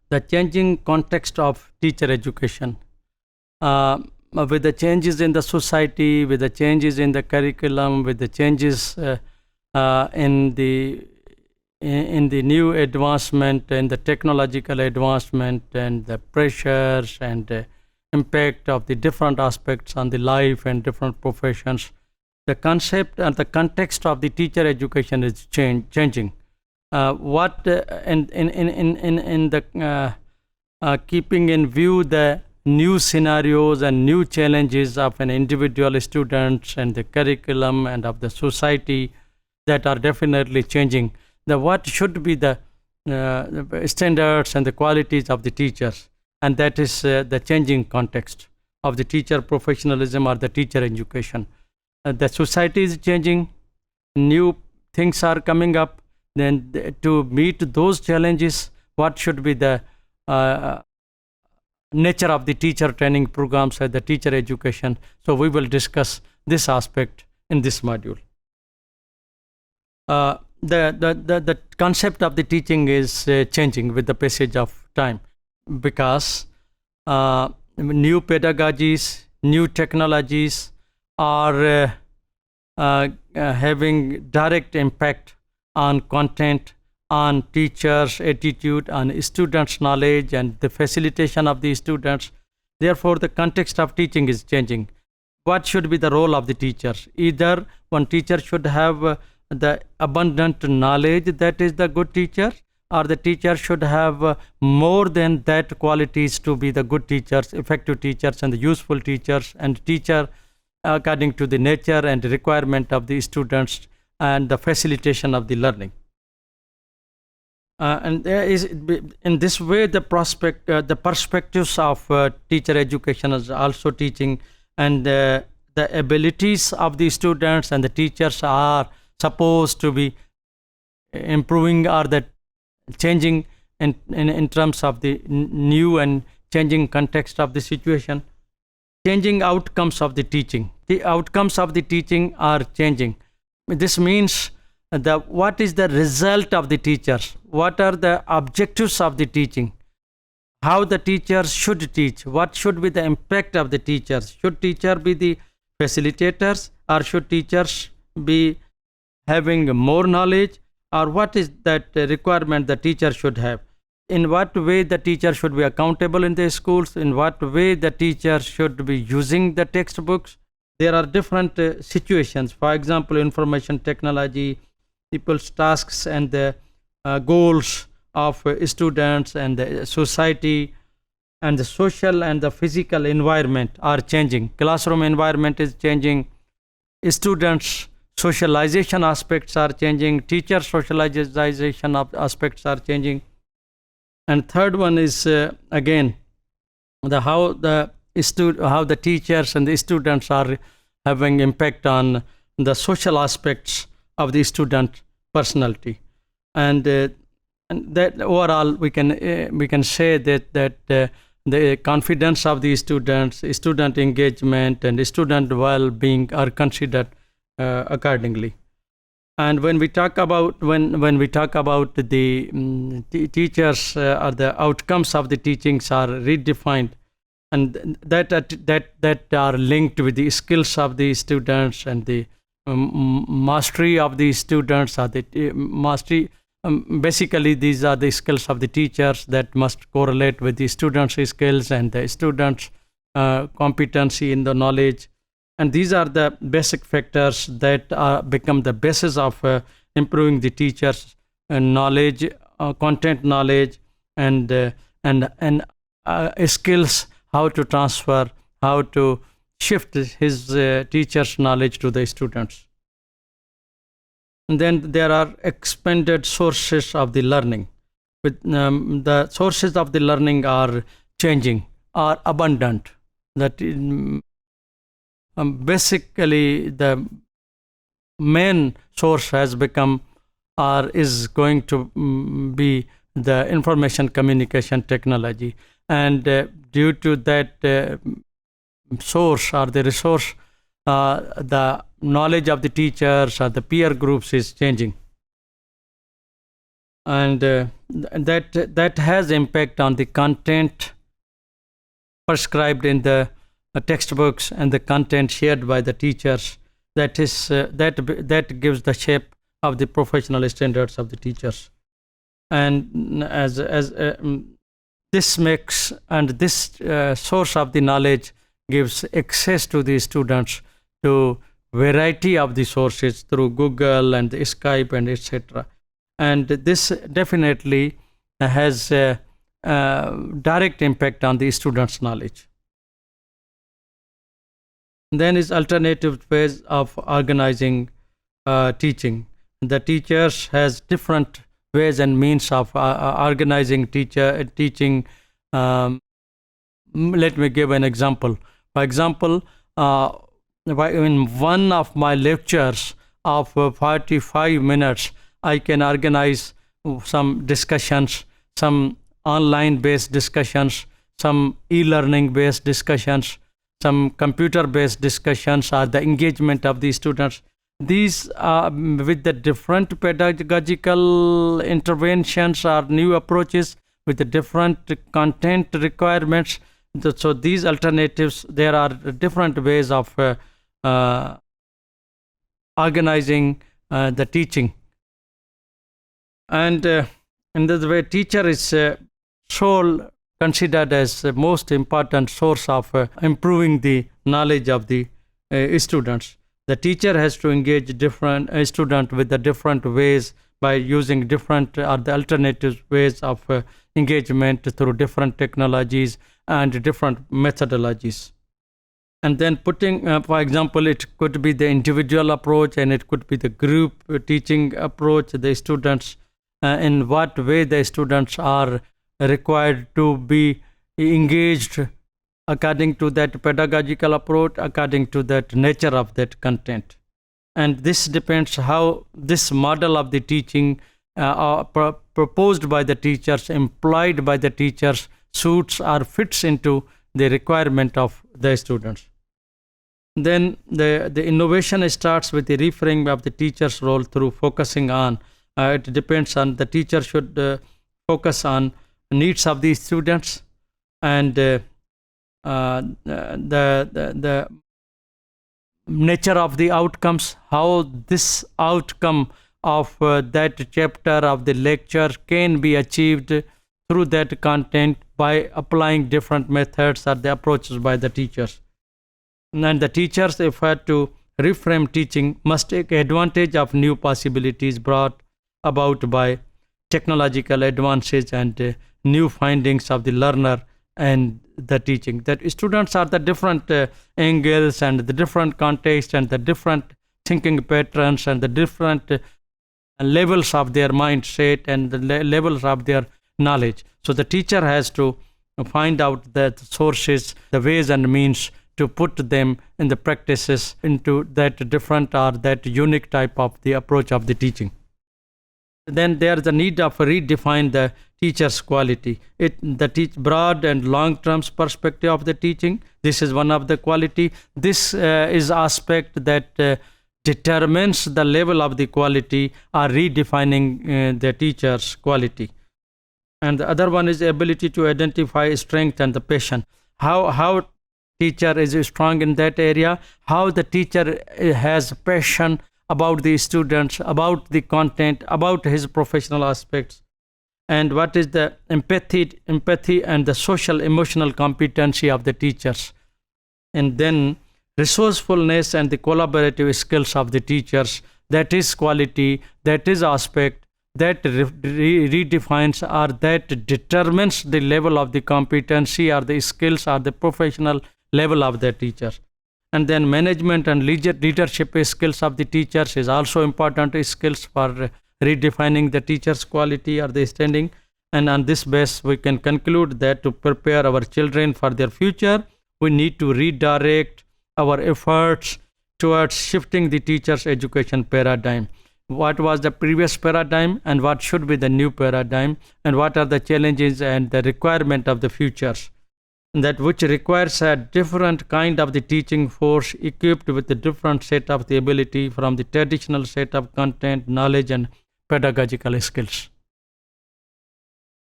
the changing context of teacher education. With the changes in the society, with the changes in the curriculum, with the changes in the new advancement and the technological advancement and the pressures and impact of the different aspects on the life and different professions, the concept and the context of the teacher education is changing. Keeping in view the new scenarios and new challenges of an individual students and the curriculum and of the society that are definitely changing, what should be the standards and the qualities of the teachers, and that is the changing context of the teacher professionalism or the teacher education. The society is changing, new things are coming up. Then to meet those challenges, what should be the nature of the teacher training programs and the teacher education? So we will discuss this aspect in this module. The concept of the teaching is changing with the passage of time, because new pedagogies, new technologies are having direct impact on content, on teachers' attitude, on students' knowledge and the facilitation of the students. Therefore, the context of teaching is changing. What should be the role of the teachers? Either one teacher should have the abundant knowledge, that is the good teacher, or the teacher should have more than that qualities to be the good teachers, effective teachers and the useful teachers, and teacher according to the nature and requirement of the students and the facilitation of the learning. And there is, in this way, the perspectives of teacher education is also teaching, and the abilities of the students and the teachers are supposed to be improving or that changing in terms of the new and changing context of the situation. Changing outcomes of the teaching. The outcomes of the teaching are changing. This means what is the result of the teachers? What are the objectives of the teaching? How the teachers should teach? What should be the impact of the teachers? Should teacher be the facilitators, or should teachers be having more knowledge, or what is that requirement the teacher should have? In what way the teacher should be accountable in the schools? In what way the teacher should be using the textbooks? There are different situations. For example, information technology, people's tasks and the goals of students and the society and the social and the physical environment are changing. Classroom environment is changing. Students' socialization aspects are changing. Teacher socialization aspects are changing. And third one is again how the teachers and the students are having impact on the social aspects of the student personality, and that overall we can say that the confidence of the students, student engagement, and student well-being are considered accordingly. And when we talk about the teachers or the outcomes of the teachings are redefined, and that are linked with the skills of the students and the mastery of the students, or the mastery. Basically, these are the skills of the teachers that must correlate with the students' skills and the students' competency in the knowledge. And these are the basic factors that become the basis of improving the teacher's knowledge, content knowledge, and skills, how to transfer, how to shift his teacher's knowledge to the students. And then there are expanded sources of the learning. The sources of the learning are changing, are abundant. That basically the main source has become or is going to be the information communication technology, and due to that source or the resource, the knowledge of the teachers or the peer groups is changing. and that has impact on the content prescribed in the textbooks and the content shared by the teachers. That is that gives the shape of the professional standards of the teachers. And as this makes, and this source of the knowledge gives access to the students to variety of the sources through Google and Skype and etc. And this definitely has direct impact on the students' knowledge. Then is alternative ways of organizing teaching. The teachers has different ways and means of organizing teaching. Let me give an example. For example, in one of my lectures of 45 minutes, I can organize some discussions, some online based discussions, some e-learning based discussions, some computer based discussions, or the engagement of the students. These with the different pedagogical interventions or new approaches with the different content requirements. So these alternatives, there are different ways of organizing the teaching. And in this way, teacher is sole considered as the most important source of improving the knowledge of the students. The teacher has to engage different student with the different ways by using different or the alternative ways of engagement through different technologies and different methodologies. And then putting, for example, it could be the individual approach and it could be the group teaching approach. The students, in what way the students are required to be engaged according to that pedagogical approach, according to that nature of that content. And this depends how this model of the teaching proposed by the teachers, employed by the teachers, suits or fits into the requirement of the students. Then the innovation starts with the reframing of the teacher's role through focusing on, it depends on the teacher should focus on needs of the students and the nature of the outcomes, how this outcome of that chapter of the lecture can be achieved through that content by applying different methods or the approaches by the teachers. And the teachers, if had to reframe teaching, must take advantage of new possibilities brought about by technological advances and new findings of the learner and the teaching. That students are the different angles and the different context and the different thinking patterns and the different levels of their mindset and the levels of their knowledge. So the teacher has to find out the sources, the ways and means to put them in the practices into that different or that unique type of the approach of the teaching. Then there is a need of redefine the teacher's quality. The broad and long-term perspective of the teaching. This is one of the quality. This is aspect that determines the level of the quality or redefining the teacher's quality. And the other one is the ability to identify strength and the passion. How teacher is strong in that area, how the teacher has passion about the students, about the content, about his professional aspects, and what is the empathy and the social emotional competency of the teachers. And then resourcefulness and the collaborative skills of the teachers, that is quality, that is aspect that redefines or that determines the level of the competency or the skills or the professional level of the teachers. And then management and leadership skills of the teachers is also important skills for redefining the teacher's quality or the standing. And on this basis, we can conclude that to prepare our children for their future, we need to redirect our efforts towards shifting the teacher's education paradigm. What was the previous paradigm and what should be the new paradigm, and what are the challenges and the requirement of the futures, that which requires a different kind of the teaching force equipped with a different set of the ability from the traditional set of content, knowledge and pedagogical skills.